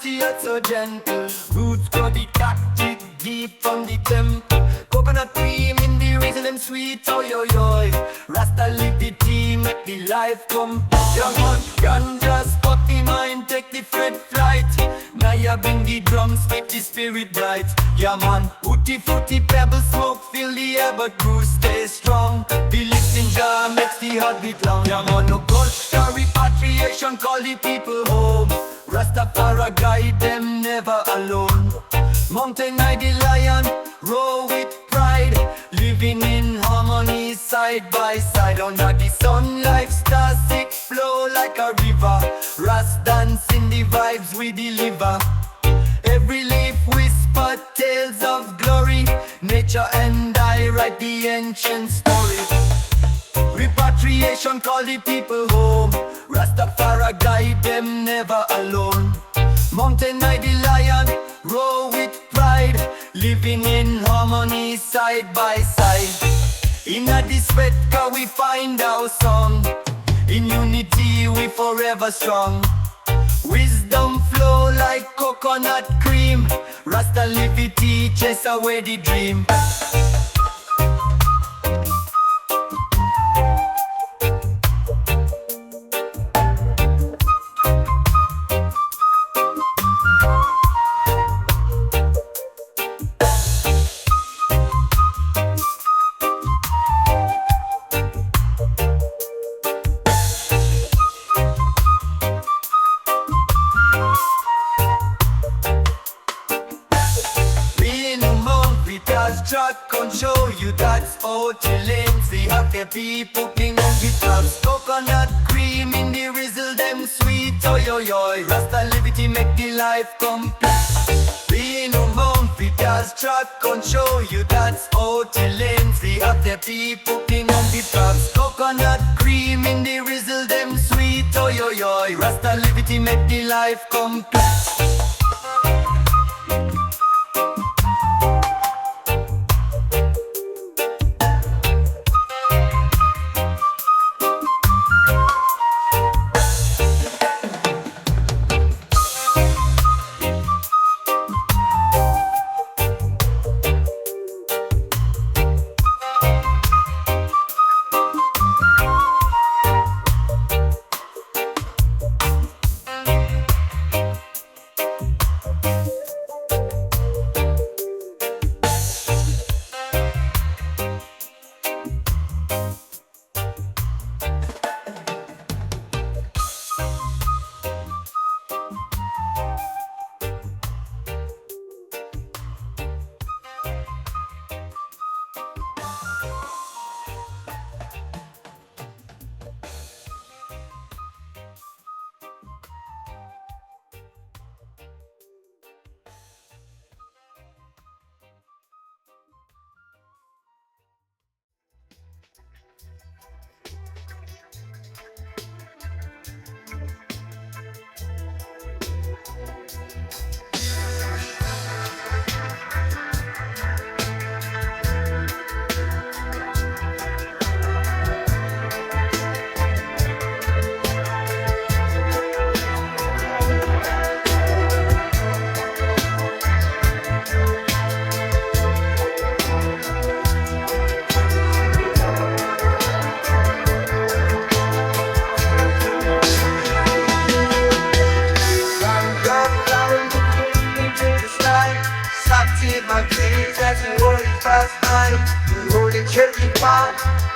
nasty yet so gentle. Roots grow detached deep from the temple. Coconut cream in the raisin and sweet, oh yo yo. Rasta Livity make the life come. Young man, Ganja spot the mind, take the Fred flight. Now you bring the drums, keep the spirit bright. Yeah man, Utti fruity pebble smoke, fill the air but crew stay strong. The lifting jar makes the heartbeat long. Yeah man, no culture repatriation, call the people home. Rastafari guide them never alone. Mountain I the lion, roll with pride. Living in harmony side by side. Under the sun life stars sick flow like a river. Rast dance in the vibes we deliver. Every leaf whisper tales of glory. Nature and I write the ancient story. Repatriation call the people home. Rastafari guide them never alone. Mountain I the lion, roll with pride. Living in harmony side by side. In a this sweat car we find our song. In unity we forever strong. Wisdom flow like coconut cream. Rasta Livity chase away the dream. Track and show you that's lanes. The happy people king on guitars. Coconut cream in the rizzle, them sweet, oh yo yo. Rasta Livity make the life complete. Being a monk, because track and show you that's lanes. The happy people king on guitars. Coconut cream in the rizzle, them sweet, oh yo yo. Rasta Livity make the life complete.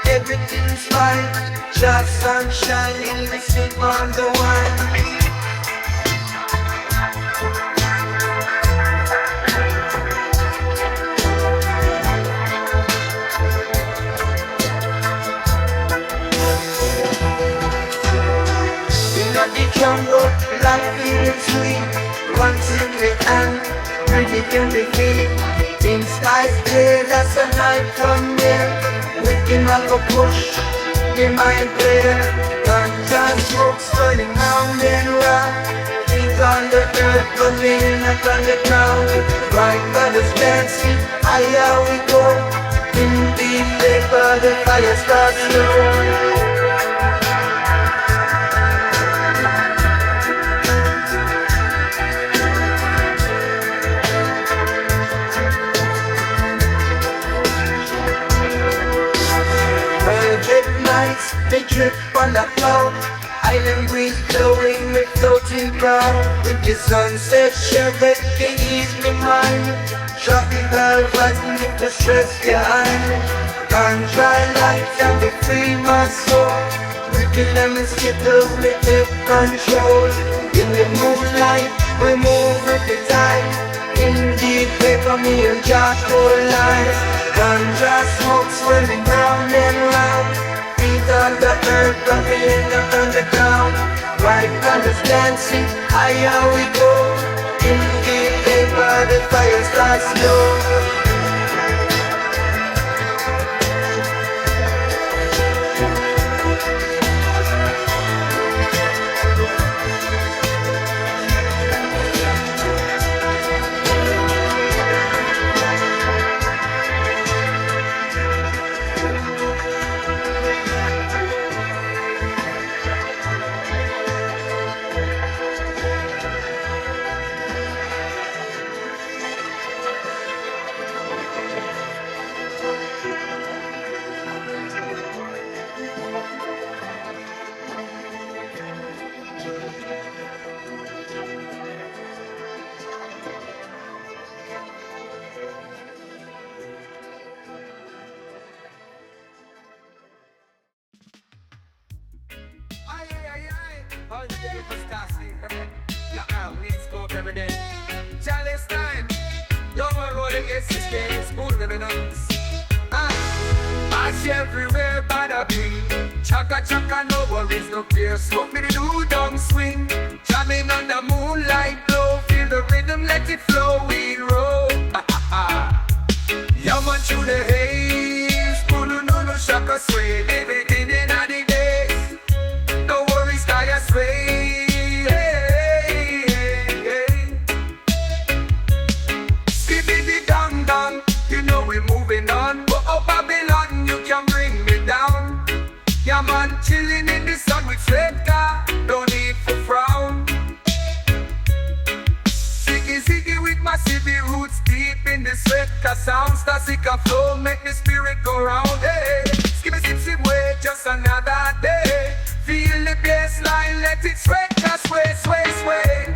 Everything's fine, just sunshine in the sleep on the wine. The jungle, life feeling sweet. Once in the hand, pretty can be feet. In skies clear, that's a night from there. With him I go push, the mind clear. Ganja smoke swirling round and round. Things on the earth, but we're not on the ground. Bright colors dancing, higher we go. In the vapor, the fire starts low. down with the sunset sherbet to ease me mind. Tropical button with the stress behind. Ganja light and be free my soul. Ricky lemon skittles with the control. In the moonlight we move with the tide. In the paper me and Josh whole life. Ganja smoke swirling round and round. Feet on the earth but me in the underground. White colors dancing, higher we go. In the paper the fire starts low. Chalice time, don't worry, it's the space, smooth than us. Ash everywhere by the beat. Chaka chaka, no worries, no fear. Smoke me the new dung swing. Jamming on the moonlight glow. Feel the rhythm, let it flow, we roll. Yaman through the haze. Kulu no shaka sway. Living in the days. No worries, sky sway. Chilling in the sun with Reggae, no need for frown. Ziggy ziggy with my city roots deep in the Reggae sounds. The Zika flow make the spirit go round. Hey, skip a way, just another day. Feel the bass line, let it Reggae sway, sway, sway.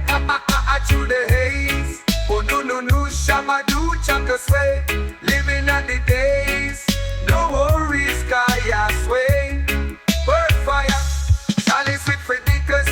Through the haze. Oh no, shabba-doo, chunka sway. Living on the days, no worries, sky sway. Bird fire, chalice with predictors.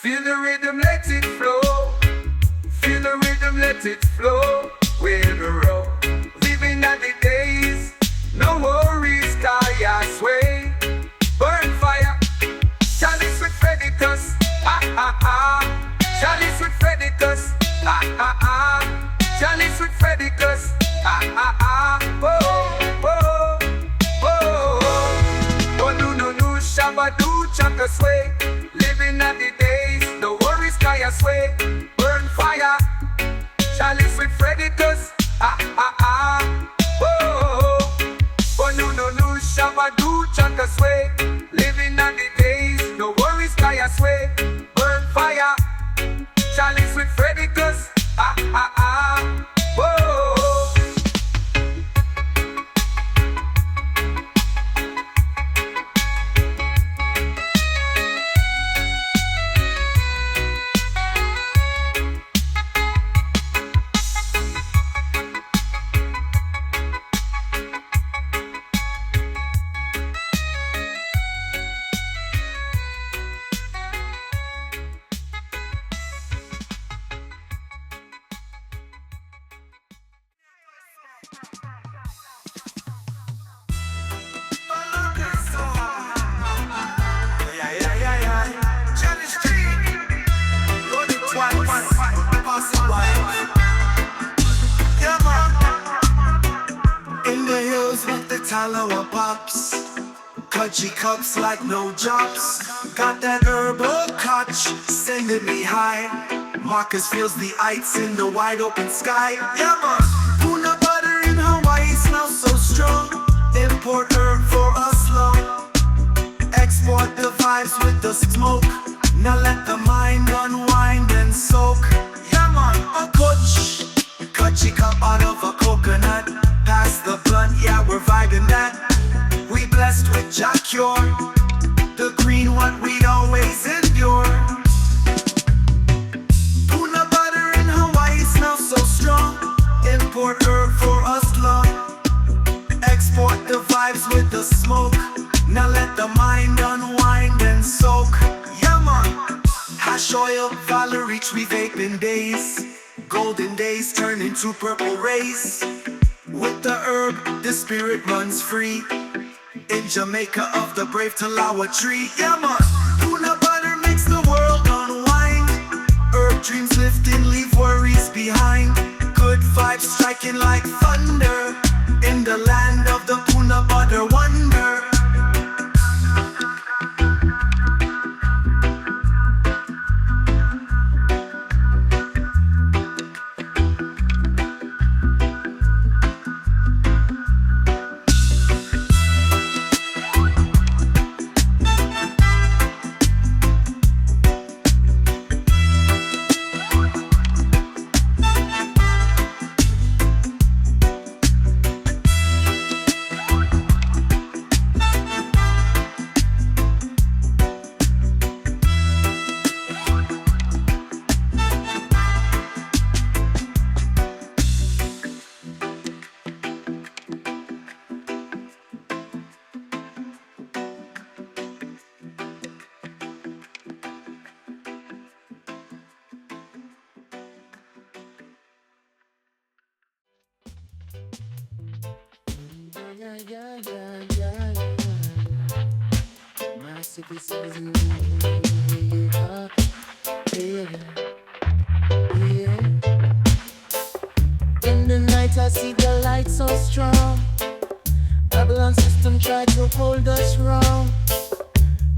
Feel the rhythm, let it flow. Feel the rhythm, let it flow. We're the road, living at the days. No worries, sky sway. Burn fire, chalice with predators. Chalice with predators. Chalice with predators. Oh no, shabba-doo, chunka sway. Living at the days. No worries, sky sway. Burn fire, chalice with predators. Oh no, shabba-doo, chunka sway. Living on the days, no worries, sky sway. Burn fire, chalice with predators. Whoa. Tallow pops, Cudgy cups like no drops. Got that herbal touch, sending me high. Marcus feels the ice in the wide open sky. Yeah man, Puna butter in Hawaii smells so the smoke. Now let the mind unwind and soak. Yeah man, a Kutchy cup out of a coconut. Pass the blunt, yeah we're vibing that. We blessed with Jack Cure, the green one we'd always endure. Puna butter in Hawaii smells so strong. Import herb for us long. Export the vibes with the smoke. Now let the mind unwind and soak. Yeah man, hash oil, Valerie tree vaping days. Golden days turn into purple rays. With the herb, the spirit runs free. In Jamaica of the brave Talawa tree. Yeah man, Puna butter makes the world unwind. Herb dreams lifting, leave worries behind. Good vibes striking like thunder. In the land of the Puna butter wonder. In the night I see the light so strong. Babylon system tried to hold us wrong.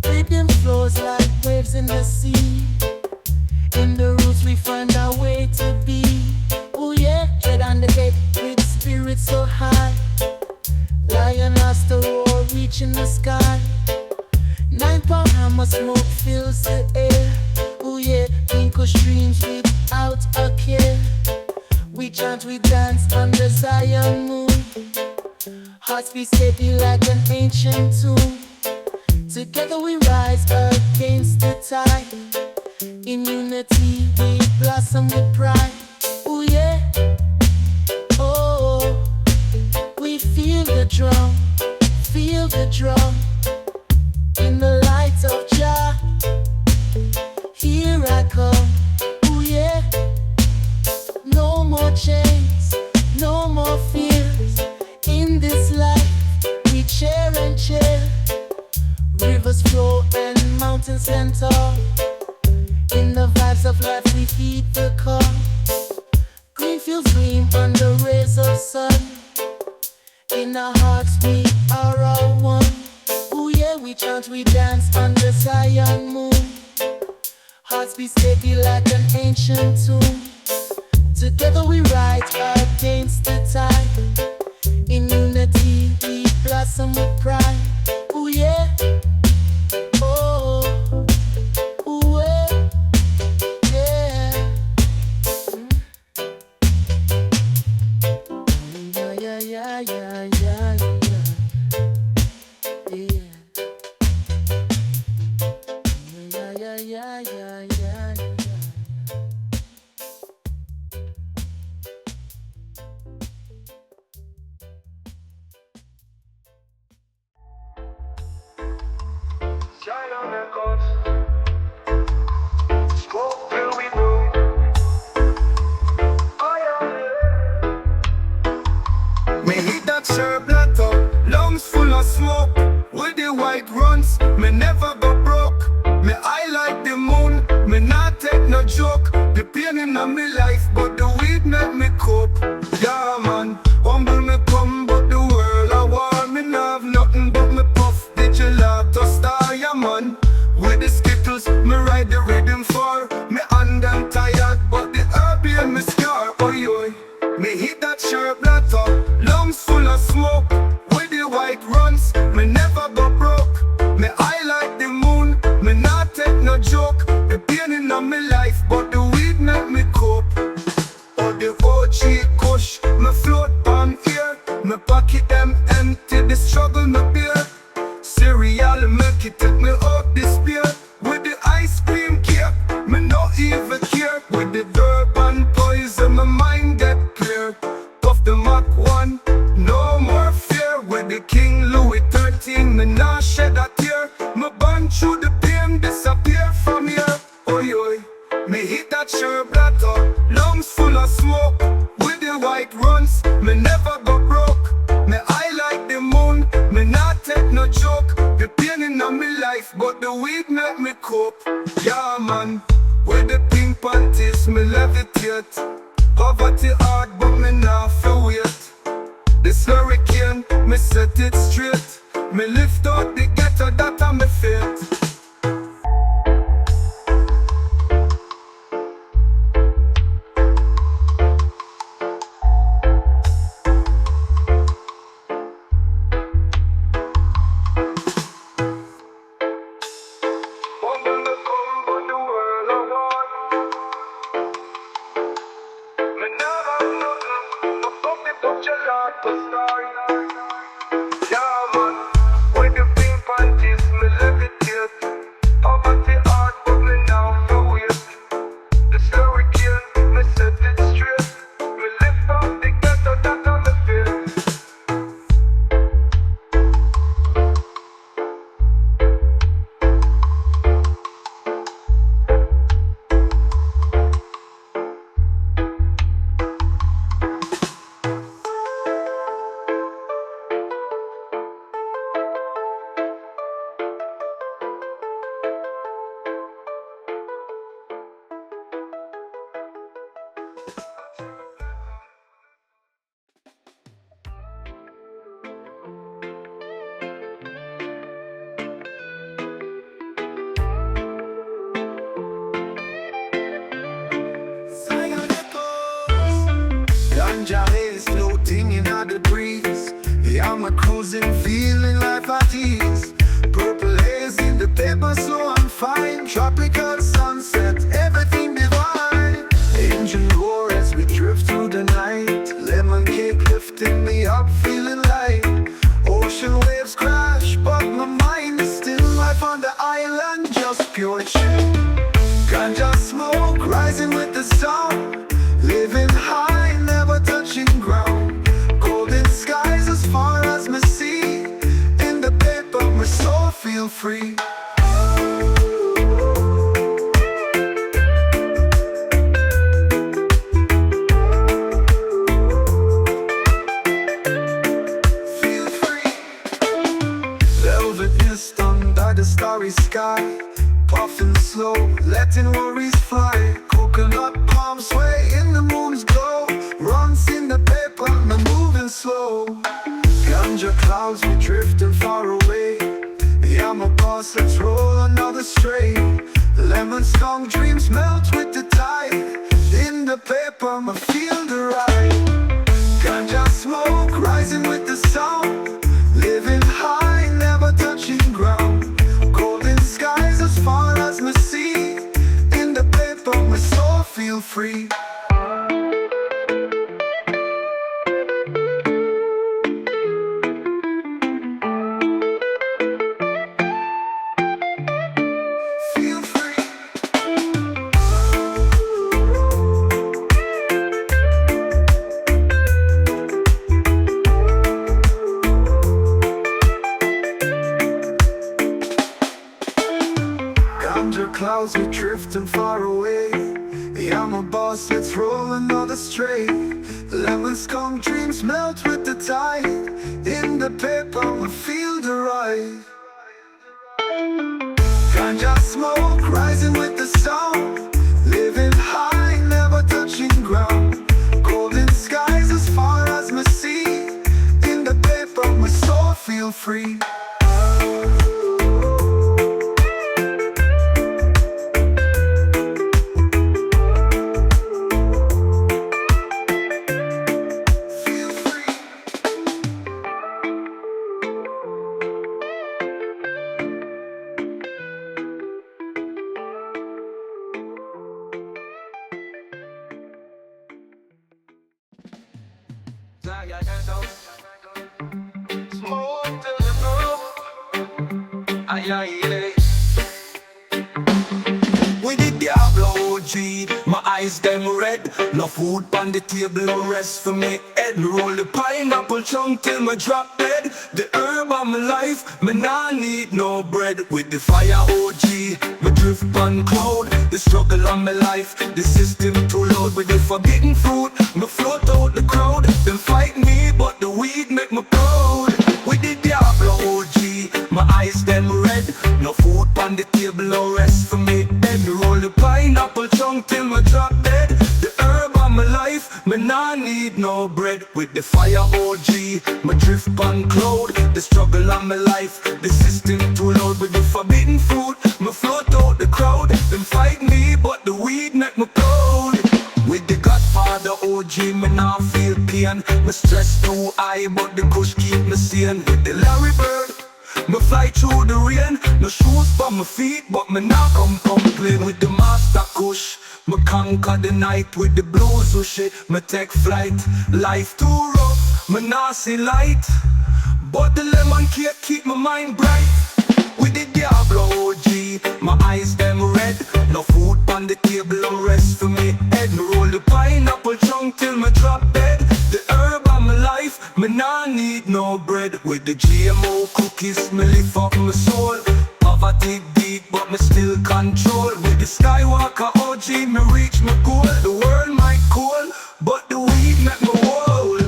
Rhythm flows like waves in the sea. In the roots we find our way to be. Oh yeah, tread on the gate with spirit so high. Lion Rasta roar reaching the sky. 9-pound hammer smoke fills the air. Oh yeah, Inco streams without a care. We chant, we dance under Zion moon. Hearts be steady like an ancient tune. Together we rise against the tide. In unity we blossom with pride. Oh yeah, oh, we feel the drum, feel the drum. In the light of Jah, here I come. Oh yeah, no more chains, no more fears. In this life we share and share. Rivers flow and mountains stand tall. In the vibes of life we feed the call. Green fields gleam under rays of sun. In our hearts we are all one. Oh yeah, we chant, we dance under Zion moon. Hearts be steady like an ancient tune. Together we ride against the tide. In unity we blossom with pride. Oh yeah, oh, oh yeah, yeah, yeah, yeah, yeah, yeah, yeah. Yeah, yeah, yeah, yeah, yeah. Me hit that sharp blatter, lungs full of smoke. With the white runs, me never go broke. Me eye like the moon, me not take no joke. The pain in my life, but the weed make me cope. Yeah man, humble me come, but the world a war. Me not have nothing but me puff the gelato star. Yeah man, with the skittles, me ride the rhythm for. Me hand them tired, but the herb in me scar. Oi oi, me hit that sharp blatter, lungs full of smoke. With the white runs, me never go broke. Me eye like the My pocket them empty, the struggle my beer. Cereal milk it take me out this beer. With the ice cream cake, me not even care. With the Durban poison, my mind get clear. Puff the Mach 1, no more fear. With the King Louis 13, me not shed a tear. Me burn through the pain, disappear from here. Oi oi, me hit that sherb that up, lungs full of smoke. With the white runs, me never go broke. Me eye like the moon, me not take no joke. The pain in my life, but the weed make me cope. Yeah man, with the pink panties, me levitate. Poverty hard, but me not feel wait. This hurricane, me set it straight. Me lift out the ghetto, that a me fate. Ganja is floating in the breeze. Yeah, I'm a cruising, feeling life at ease. Purple haze in the paper, so I'm fine. Tropical sunset, everything divine. Engine roar as we drift through the night. Lemon cake lifting me up, feeling light. Ocean waves crash, but my mind is still. Life on the island, just pure chill. Ganja smoke rising with the sun. Living high, never touching ground. Golden skies as far as me see. In the paper, my soul feel free. Feel free. Velvet mist under the starry sky. Puffing slow, letting worries fly. Coconut palms sway in the moon's glow. Runs in the paper, I'm moving slow. Ganja clouds, we drifting far away. Yeah, I'm a boss, let's roll another strain. Lemon skunk dreams melt with the tide. In the paper, I feel the ride. Ganja smoke rising with the sound. Living high, never touching ground. Golden skies as far as me see. In the paper, my soul feel free. Feel free. Ganja clouds, we drifting far away. Yeah, I'm a boss, let's roll another strain. Lemon skunk dreams melt with the tide. In the paper, I feel the ride. Ganja smoke rising with the sound. Living high, never touching ground. Golden skies as far as me see. In the paper, my soul feel free. yeah, yeah. We the Diablo OG, my eyes them red. No food on the table, no rest for me head. Me roll the pineapple chunk till me drop dead. The herb of my life, me nah need no bread. With the fire OG, me drift on cloud. The struggle of my life, the system too loud. With the forbidden fruit, me float out the crowd. Them fight me, but the weed make me proud. With the Diablo OG, my eyes them red. No food on the table, no rest for me head. Me roll the pineapple chunk till me drop dead. The herb of my life, me nah need no bread. With the fire OG, me drift on cloud. The struggle of my life, the system too loud. With the forbidden fruit, me float out the crowd. Them fight me, but the weed make me proud. With the Godfather OG, me nah feel pain. Me stress too high, but the kush keep me sane. With the Larry Bird, me fly through the rain. No shoes for my feet, but me nah come complain. With the Master Kush, me conquer the night. With the blues sushi, me take flight. Life too rough, me nah see light, but the lemon cake keep my mind bright. With the Diablo OG, my eyes them red. No food on the table, no rest for me head. Me roll the pineapple chunk till me drop dead. The herb of my life, me nah need no bread. With the GMO cookies, me lift up my soul. Poverty deep, but me still control. With the Skywalker OG, me reach my goal. The world might cool, but the weed make me whole.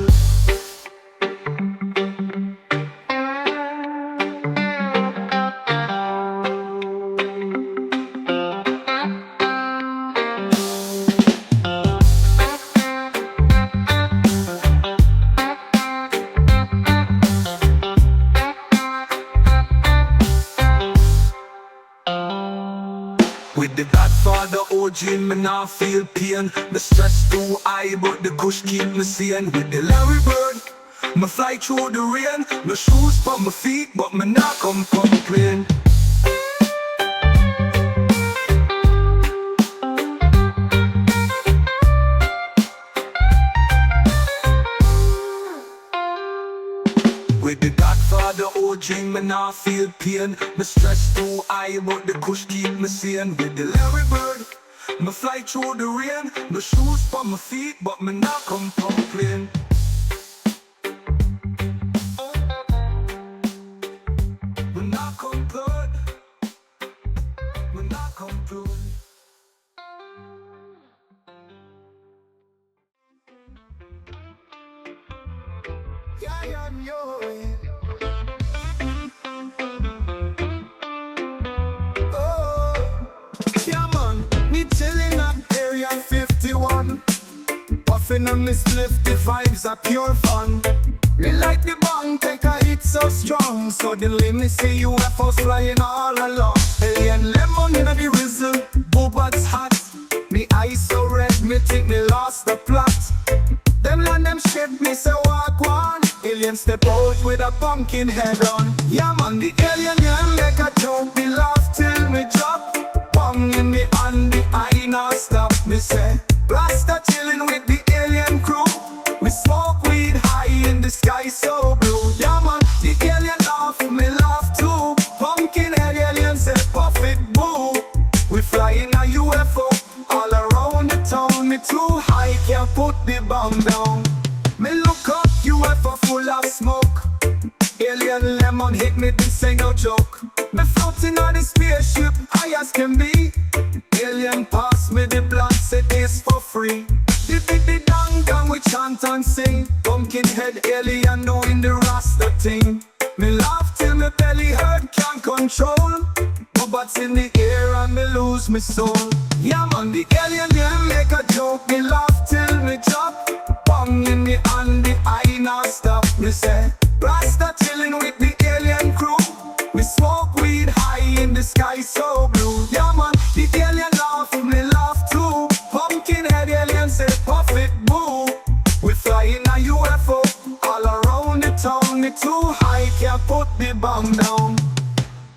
With the Godfather OG, me nah feel pain. Me stress too high, but the kush keep me sane. With the Larry Bird, me fly through the rain. No shoes for my feet, but me nah come complain. With the Godfather OG, me nah feel pain. Me stress too high, but the kush keep me sane. With the Larry Bird, me fly through the rain. No shoes for my feet, but me nah come complain. Me nah complain. Me nah complain. Yeah, I'm yours. Oh, yeah man, me chillin' at Area 51. Puffin' on me spliff, the vibes are pure fun. Me like the bang, take a hit so strong. Suddenly me see UFOs flying all along. Alien lemon in the rizzle, boobats hot. Me eyes so red, me think me lost the plot. Them land them shit, me say walk one. Alien step out with a pumpkin head on. Yeah man, the alien yeah make a joke. Me laugh till me drop. Bang in the hand, the eye not stop. Me say, Rasta chillin' with the alien crew. We smoke weed high in the sky so blue. Yeah man, the alien laugh, me laugh too. Pumpkin head alien say puff it boo. We fly in a UFO all around the town. Me too high, can't put the bomb down. Me look up, UFO full of smoke. Alien lemon hit me, this ain't no joke. Me floating on the spaceship, high as can be. Alien pass me the blunt, say this for free. The dang we chant and sing. Pumpkin head alien doing the Rasta thing. Me laugh till me belly hurt, can't control. Bubbats in the air and me lose me soul. Yeah man, the alien yeah make a joke. Me laugh till me drop. Bang in the hand, the eye not stop. Me say, Rasta chillin' with the alien crew. We smoke weed high in the sky so blue. Yeah man, the alien laugh, me laugh too. Pumpkin head alien say puff it boo. We fly in a UFO all around the town. Me too high, can't put the bomb down.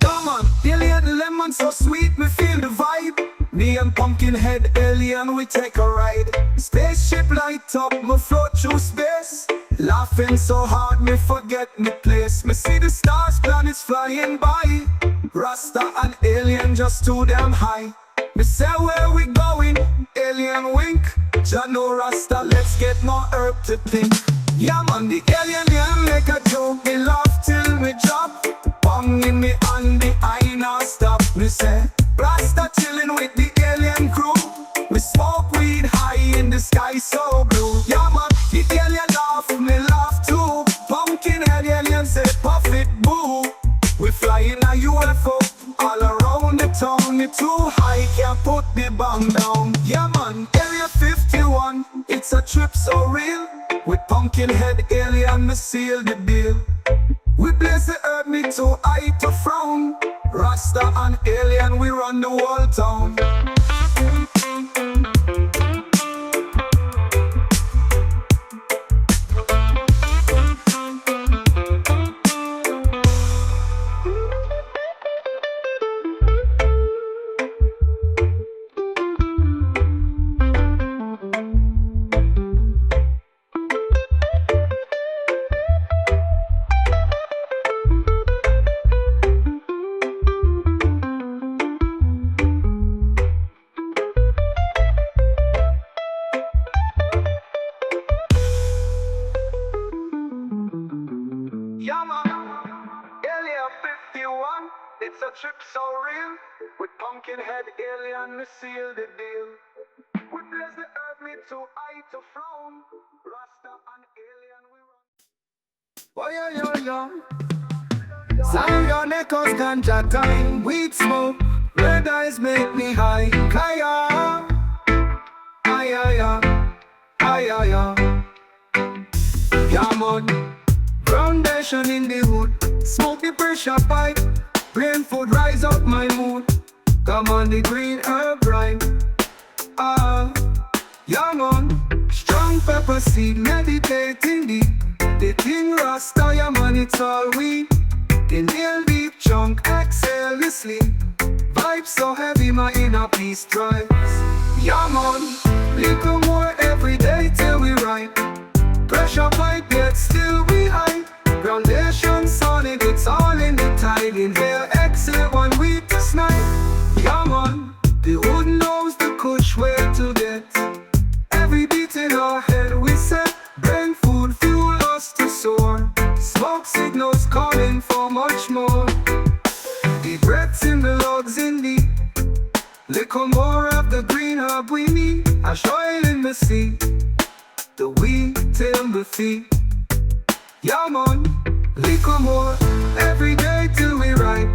Come on, alien lemon so sweet, me feel the vibe. Me and pumpkin head alien, we take a ride. Spaceship light up, me float through space. Laughing so hard, me forget me place. Me see the stars, planets flying by. Rasta and alien just too damn high. Me say where we going, alien wink. Jah know Rasta, let's get more herb to think. Yeah man, the alien like a joke. Me laugh till me drop. Bang in me and the eye now stop. Me say, Rasta chillin' with the alien crew. We smoke weed high in the sky so blue. Yeah man, the alien laugh, me laugh too. Pumpkin head alien say puff it boo. We fly in a UFO all around the town. Me too high, can't put the bomb down. Yeah man, Area 51, it's a trip so real. With pumpkin head alien, me seal the deal. We blaze the earth, me too high to frown. Rasta and alien, we run the whole town. Yeah man, Area 51, it's a trip so real. With pumpkin head alien, we seal the deal. We bless the earth, me too high to frown. Rasta and alien, we run. Oh yo yo yo, Zion echoes ganja time. Weed smoke, red eyes make me high. Kaya, ayaya, ayaya. Yeah man, Groundation in the hood, smoke the pressure pipe. Brain food rise up my mood. Come on the green herb rhyme. Young on, strong pepper seed, meditating deep. The thing Rasta, yeah man, it's all we. Inhale deep, chunk, exhale, you sleep. Vibe so heavy, my inner peace thrives. Yeah man, little more every day till we ripe. Pressure pipe, yet still we high. Groundation solid, it's all in the tide. Inhale, exhale, 1 week to snipe. Yeah man, the hood knows the kush where to get. Every beat in our head we set. Brain food fuel us to soar. Smoke signals calling for much more. The breaths in the logs in the little more of the green herb we need. Ash oil in the sea, the wheat till the feet. Yeah man, little more every day till we ripe.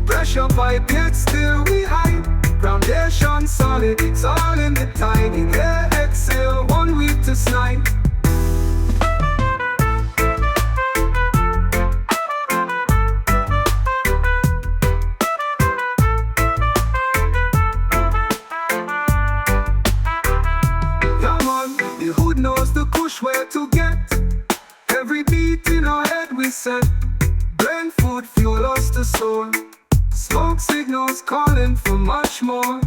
Pressure pipe yet still we high. Groundation solid, it's all in the tide. Inhale, exhale, 1 week to snipe. Yeah man, the hood knows the kush where to get. Every beat in our head we set. Brain food fuel us to soar. Smoke signals calling for much more.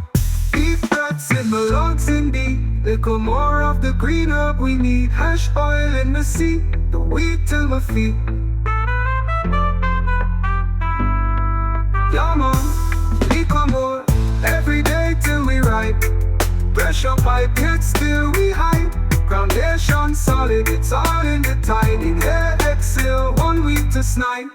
Deep breaths in the lungs indeed. Little more of the green herb we need. Hash oil in the sea, the wheat till my feet. Yeah man, little more every day till we ripe. Pressure pipe yet still we high. Groundation solid, it's all in the tide. Inhale, exhale, 1 week to snipe.